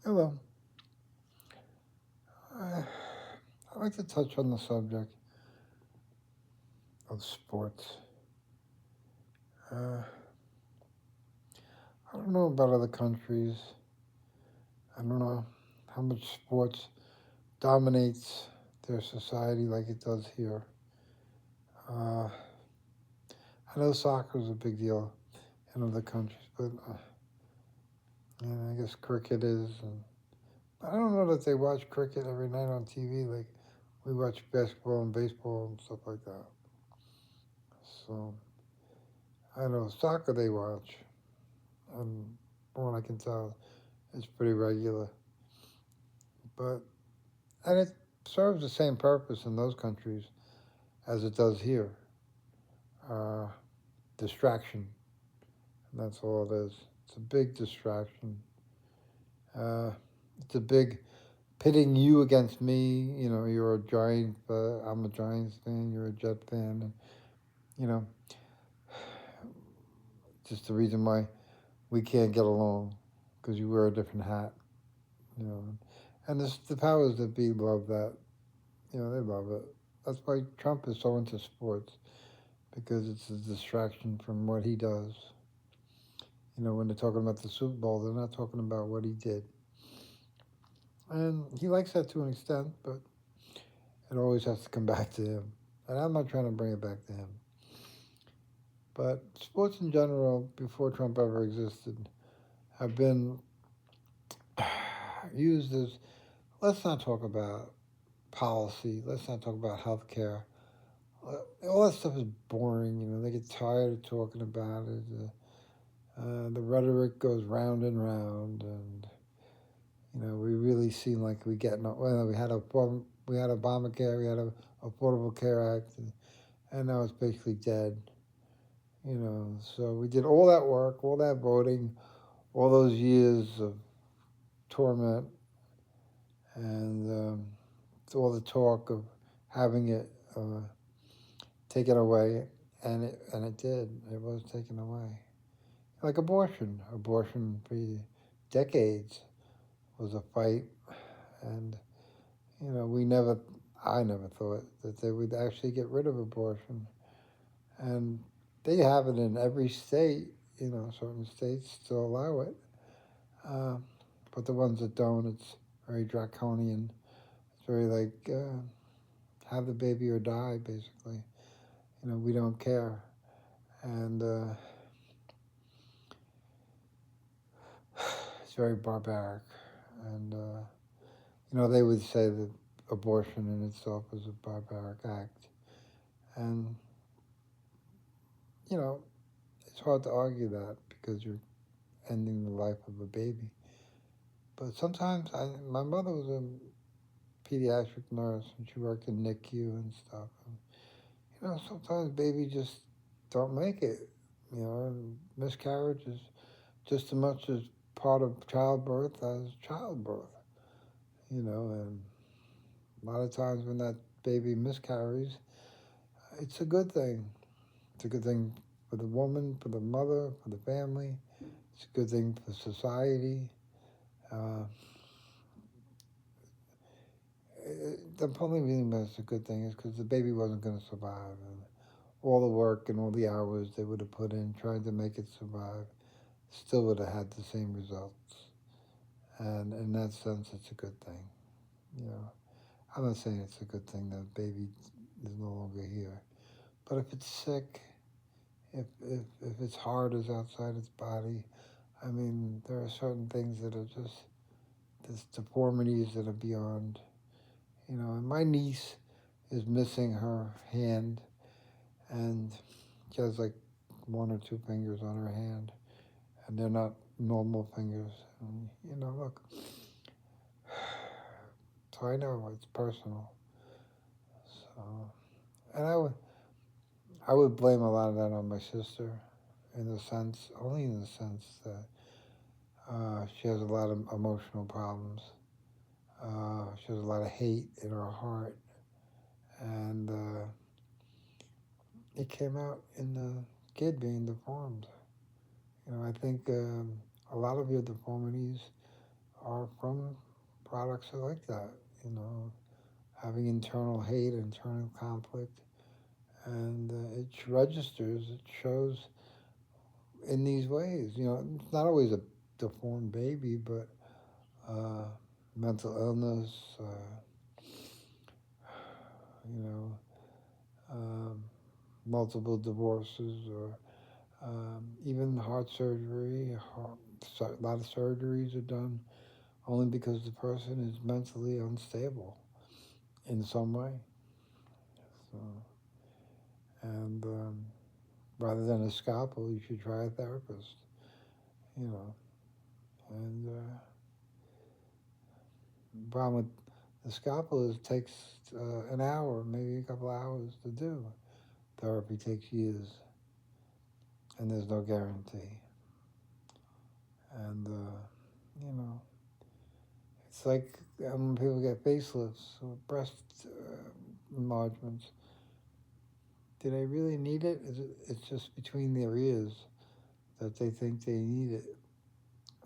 Hello. Uh, I'd like to touch on the subject of sports. Uh, I don't know about other countries. I don't know how much sports dominates their society like it does here. Uh, I know soccer is a big deal in other countries, but and I guess cricket is. And I don't know that they watch cricket every night on TV like we watch basketball and baseball and stuff like that. So I know soccer they watch, and from what I can tell, it's pretty regular. But and it serves the same purpose in those countries as it does here. Uh, Distraction. And that's all it is. It's a big distraction. Uh, it's a big pitting you against me. You know, you're a Giant. I'm a Giants fan. You're a Jet fan. And you know, just the reason why we can't get along because you wear a different hat. You know, and the powers that be love that. You know, they love it. That's why Trump is so into sports because it's a distraction from what he does. You know, when they're talking about the Super Bowl, they're not talking about what he did. And he likes that to an extent, but it always has to come back to him. And I'm not trying to bring it back to him. But sports in general, before Trump ever existed, have been used as let's not talk about policy, let's not talk about health care. All that stuff is boring. You know, they get tired of talking about it. The rhetoric goes round and round, and you know, we really seem like we get no. Well, we had Obamacare, we had a Affordable Care Act, and now it's basically dead. You know, so we did all that work, all that voting, all those years of torment, and all the talk of having it taken away, and it did. It was taken away, like abortion. Abortion for decades was a fight, and you know, I never thought that they would actually get rid of abortion. And they have it in every state, you know, certain states still allow it. Uh, but the ones that don't, it's very draconian. It's very like, have the baby or die, basically. You know, we don't care. And it's very barbaric. And, you know, they would say that abortion in itself is a barbaric act. And, you know, it's hard to argue that because you're ending the life of a baby. But sometimes my mother was a pediatric nurse and she worked in NICU and stuff. And, you know, sometimes babies just don't make it. You know, and miscarriage is just as much as part of childbirth as childbirth. You know, and a lot of times when that baby miscarries, it's a good thing. It's a good thing for the woman, for the mother, for the family. It's a good thing for society. Uh, the only reason that's a good thing is because the baby wasn't going to survive. And all the work and all the hours they would have put in trying to make it survive still would have had the same results. And in that sense, it's a good thing. You know, I'm not saying it's a good thing that baby is no longer here. But if it's sick, if its heart is outside its body, I mean, there are certain things that are just, there's deformities that are beyond. You know, and my niece is missing her hand, and she has like one or two fingers on her hand, and they're not normal fingers. And, you know, look, so I know it's personal. So, and I would blame a lot of that on my sister, in the sense, only in the sense that she has a lot of emotional problems. She has a lot of hate in her heart, and it came out in the kid being deformed. You know, I think a lot of your deformities are from products like that, you know, having internal hate, internal conflict, and it registers, it shows in these ways. You know, it's not always a deformed baby, but uh, mental illness, you know, um, multiple divorces, or even heart surgery. A lot of surgeries are done only because the person is mentally unstable in some way. So, and rather than a scalpel, you should try a therapist. You know, and the problem with the scalpel is it takes an hour, maybe a couple hours to do. Therapy takes years, and there's no guarantee. And you know, it's like when people get facelifts or breast enlargements. Do they really need it? It's just between their ears that they think they need it.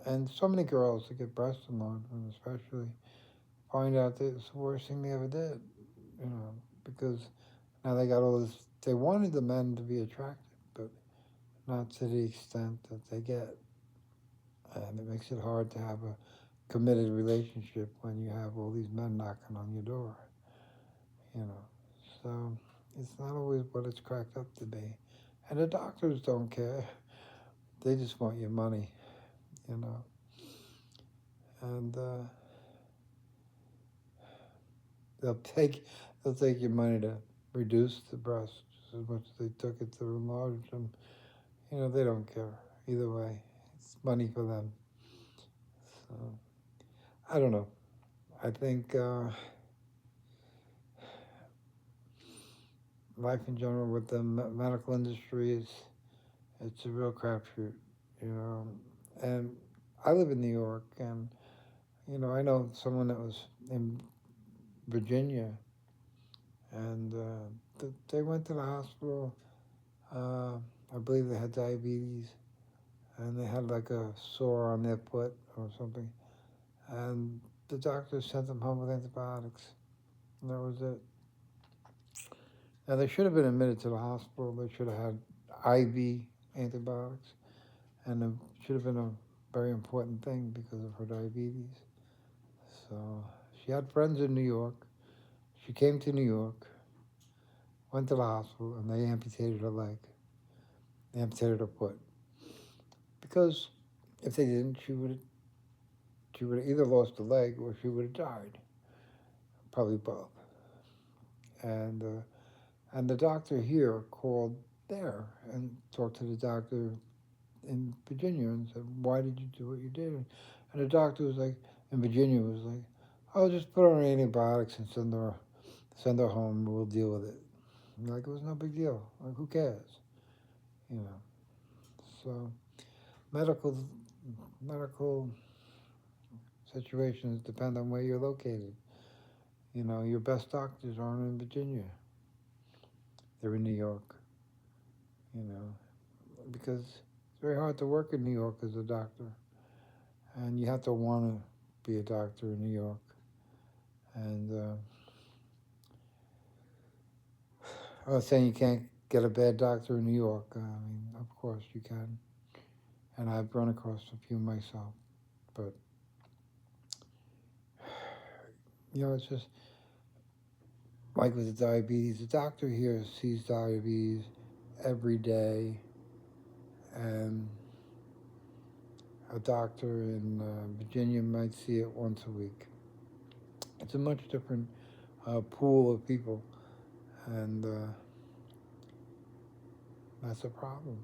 And so many girls that get breast enlargement, especially, find out that it's the worst thing they ever did. You know, because now they got all this. They wanted the men to be attractive, but not to the extent that they get. And it makes it hard to have a committed relationship when you have all these men knocking on your door. You know, so it's not always what it's cracked up to be. And the doctors don't care. They just want your money, you know. And they'll take they'll take your money to reduce the breasts as much as they took it to enlarge them. You know, they don't care either way. It's money for them. So I don't know. I think life in general with the medical industry is it's a real crapshoot. You know, and I live in New York, and you know I know someone that was in Virginia, and they went to the hospital. Uh, I believe they had diabetes, and they had like a sore on their foot or something. And the doctor sent them home with antibiotics. And that was it. Now, they should have been admitted to the hospital. They should have had IV antibiotics. And it should have been a very important thing because of her diabetes. So she had friends in New York. She came to New York, went to the hospital, and they amputated her leg. They amputated her foot. Because if they didn't, she would have either lost a leg or she would have died. Probably both. And the doctor here called there and talked to the doctor in Virginia and said, "Why did you do what you did?" And the doctor was like, in Virginia was like, "Oh, just put her on antibiotics and send her home. We'll deal with it." And like it was no big deal. Like who cares, you know? So medical medical situations depend on where you're located. You know, your best doctors aren't in Virginia; they're in New York. You know, because it's very hard to work in New York as a doctor, and you have to want to be a doctor in New York. And I'm not saying you can't get a bad doctor in New York. I mean, of course you can, and I've run across a few myself. But you know, it's just like with the diabetes. The doctor here sees diabetes every day, and a doctor in Virginia might see it once a week. It's a much different pool of people, and that's a problem.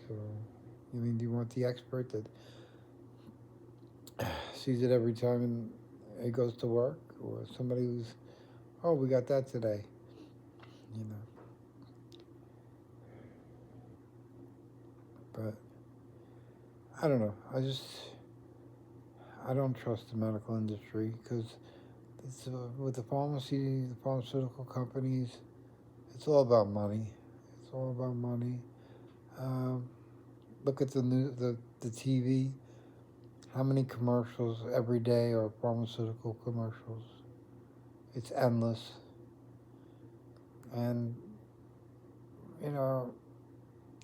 So, I mean, do you want the expert that sees it every time he goes to work, or somebody who's, oh, we got that today, you know? But I don't know. I don't trust the medical industry because it's with the pharmacy, the pharmaceutical companies. It's all about money. It's all about money. Um, Look at the TV. How many commercials every day are pharmaceutical commercials? It's endless. And, you know,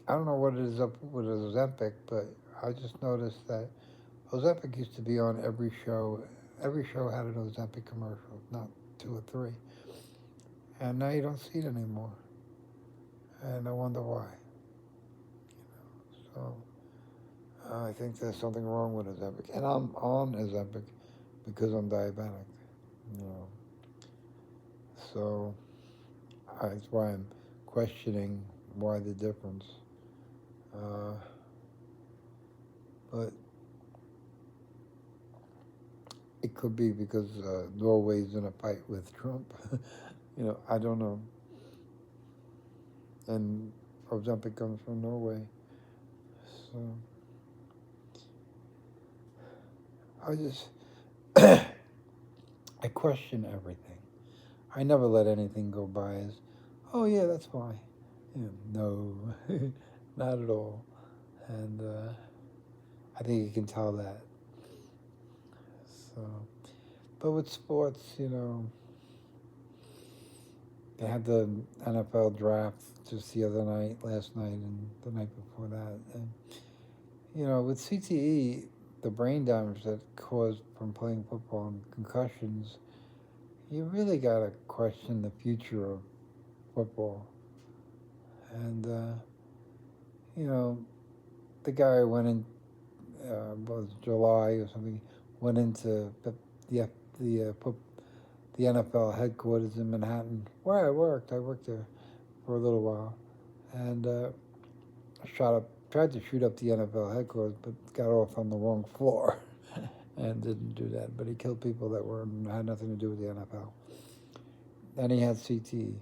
I don't know what it is up with Ozempic, but I just noticed that Ozempic used to be on every show. Every show had an Ozempic commercial, not two or three. And now you don't see it anymore. And I wonder why. So I think there's something wrong with Ozempic. And I'm on Ozempic because I'm diabetic. You know. So that's why I'm questioning why the difference. Uh, but it could be because Norway's in a fight with Trump. I don't know. And Ozempic comes from Norway. So I just, I question everything. I never let anything go by as, oh yeah, that's why. No, not at all. And I think you can tell that. So, but with sports, they had the NFL draft just the other night, last night, and the night before that. And, with CTE, the brain damage that caused from playing football and concussions, you really got to question the future of football. And, the guy went in, was July or something, went into the, the, uh, the NFL headquarters in Manhattan, where I worked. I worked there for a little while. And tried to shoot up the NFL headquarters, but got off on the wrong floor and didn't do that. But he killed people that had nothing to do with the NFL. Then he had CTE,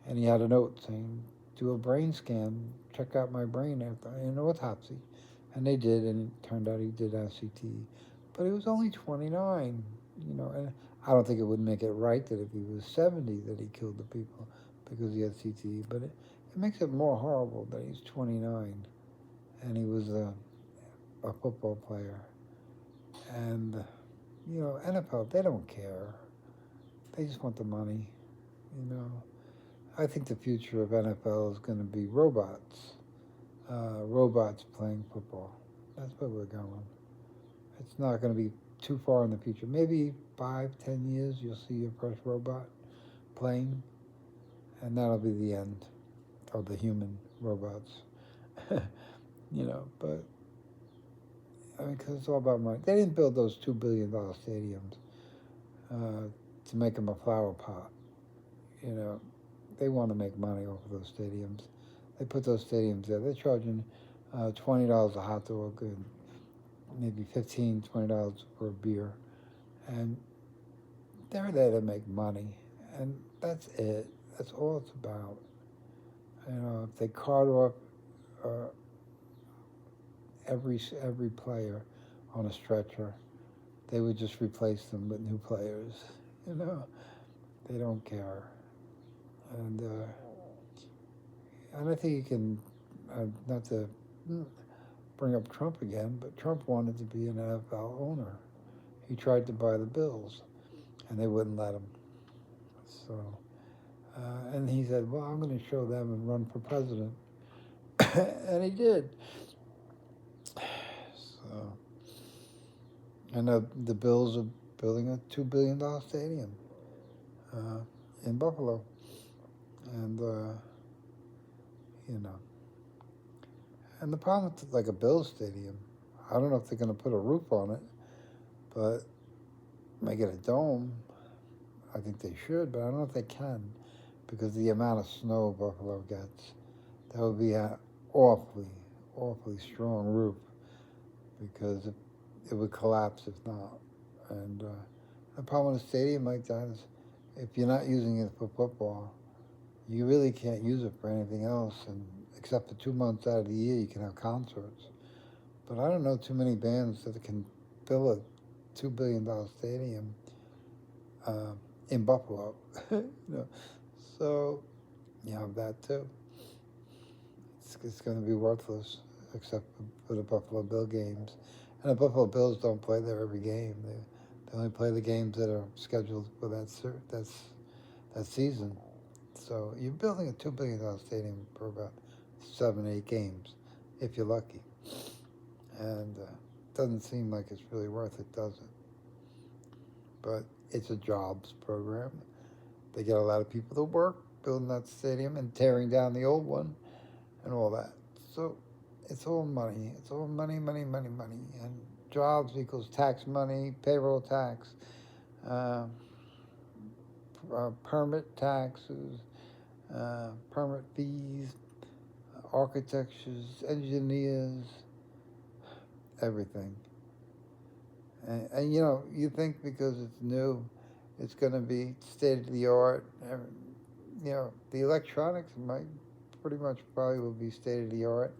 and he had a note saying, "Do a brain scan, check out my brain after an autopsy," and they did, and it turned out he did have CTE, but he was only 29. And I don't think it would make it right that if he was 70 that he killed the people because he had CTE, but it makes it more horrible that he's 29 and he was a football player. And, NFL, they don't care. They just want the money, you know. I think the future of NFL is going to be robots. Robots playing football. That's where we're going. It's not going to be too far in the future. Maybe 5, 10 years, you'll see your first robot playing, and that'll be the end of the human robots. But because it's all about money. They didn't build those $2 billion stadiums to make them a flower pot. They want to make money off of those stadiums. They put those stadiums there. They're charging $20 a hot dog and maybe $15, $20 for a beer, and they're there to make money, and that's it. That's all it's about. If they cart off uh, every player on a stretcher, they would just replace them with new players. They don't care, and I think you can not to bring up Trump again, but Trump wanted to be an NFL owner. He tried to buy the Bills, and they wouldn't let him. So, and he said, "Well, I'm going to show them and run for president," and he did. So, and the Bills are building a $2 billion stadium in Buffalo, and and the problem with like a Bills stadium, I don't know if they're going to put a roof on it, but make it a dome. I think they should, but I don't know if they can because the amount of snow Buffalo gets, that would be an awfully strong roof because it would collapse if not. And the problem with a stadium like that is if you're not using it for football, you really can't use it for anything else. And except for 2 months out of the year, you can have concerts. But I don't know too many bands that can fill a $2 billion stadium in Buffalo. So you have that too. It's going to be worthless except for the Buffalo Bill games And the Buffalo Bills don't play there every game. They only play the games that are scheduled for that season. So you're building a $2 billion stadium for about 7, 8 games, if you're lucky. And it doesn't seem like it's really worth it, does it? But it's a jobs program. They get a lot of people to work building that stadium and tearing down the old one and all that. So it's all money. It's all money, money, money, money. And jobs equals tax money, payroll tax, uh, permit taxes, permit fees, architects, engineers, everything. And you think because it's new, it's going to be state of the art. The electronics might pretty much probably will be state of the art.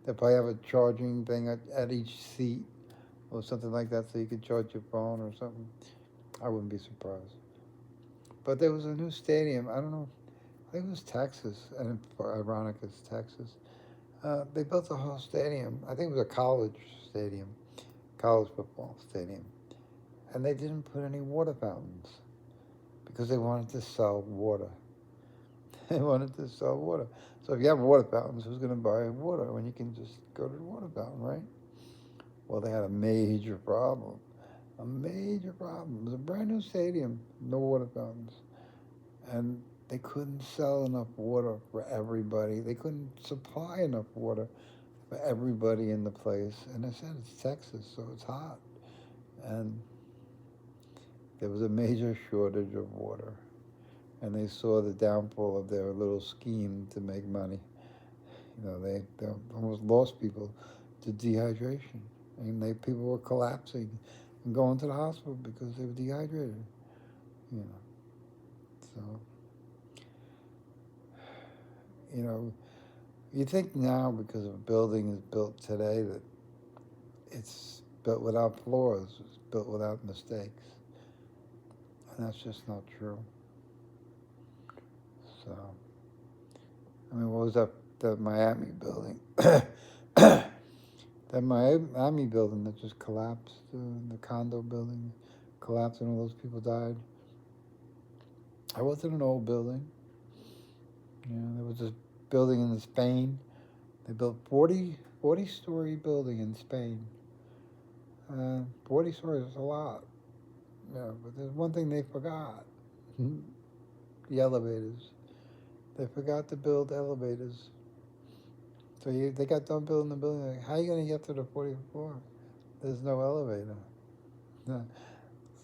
They'll probably have a charging thing at each seat or something like that so you could charge your phone or something. I wouldn't be surprised. But there was a new stadium. I don't know. I think it was Texas, and ironic it's Texas. They built a whole stadium. I think it was a college stadium, college football stadium. And they didn't put any water fountains because they wanted to sell water. They wanted to sell water. So if you have water fountains, who's going to buy water when you can just go to the water fountain, right? Well, they had a major problem. A major problem. It was a brand new stadium, no water fountains. And they couldn't sell enough water for everybody. They couldn't supply enough water for everybody in the place. And I said, it's Texas, so it's hot. And there was a major shortage of water. And they saw the downfall of their little scheme to make money. They almost lost people to dehydration. And people were collapsing and going to the hospital because they were dehydrated. So, you think now because a building is built today that it's built without flaws, it's built without mistakes. And that's just not true. So, what was that Miami building? That Miami building that just collapsed, the condo building collapsed and all those people died. It wasn't an old building. There was this building in Spain. They built 40-story building in Spain. 40 stories is a lot. But there's one thing they forgot. The elevators. They forgot to build elevators. So they got done building the building. Like, how are you going to get to the 40th floor? There's no elevator.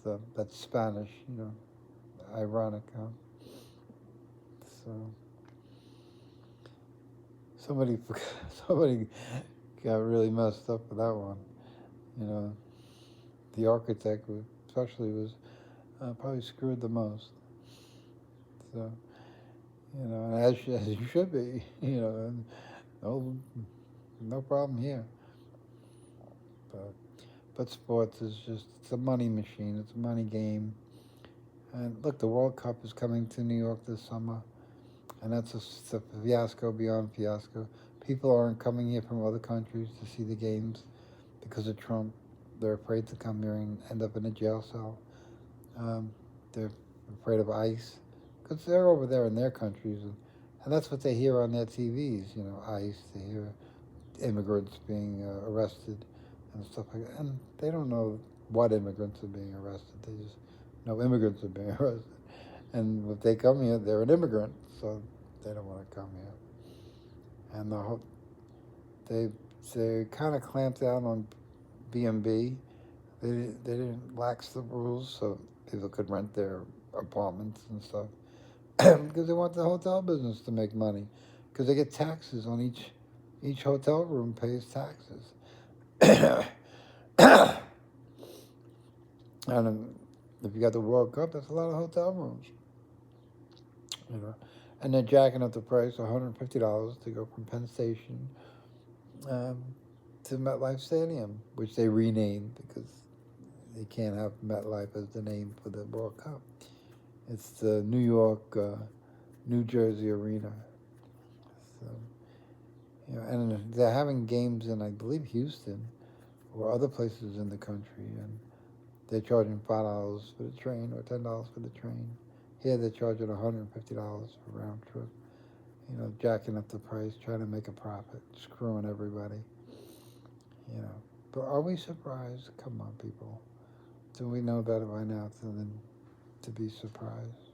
So that's Spanish, ironic, huh? So somebody got really messed up with that one. The architect especially was probably screwed the most. So, and as you should be, no problem here. But sports is it's a money machine. It's a money game. And look, the World Cup is coming to New York this summer, and that's a fiasco beyond fiasco. People aren't coming here from other countries to see the games because of Trump. They're afraid to come here and end up in a jail cell. They're afraid of ICE because they're over there in their countries, and that's what they hear on their TVs. ICE. They hear immigrants being arrested and stuff like that, and they don't know what immigrants are being arrested. They just know immigrants are being arrested, and if they come here, they're an immigrant, so they don't want to come here. And they kind of clamped down on B&B. They didn't lax the rules so people could rent their apartments and stuff because they want the hotel business to make money because they get taxes on each hotel room pays taxes. And if you got the World Cup, that's a lot of hotel rooms. And they're jacking up the price, $150 to go from Penn Station to MetLife Stadium, which they renamed because they can't have MetLife as the name for the World Cup. It's the New Jersey Arena. So, and they're having games in, I believe, Houston. or other places in the country, and they're charging $5 for the train or $10 for the train. Here they're charging $150 for round trip. Jacking up the price, trying to make a profit, screwing everybody. You know, but are we surprised? Come on, people. Do we know better by now than to be surprised?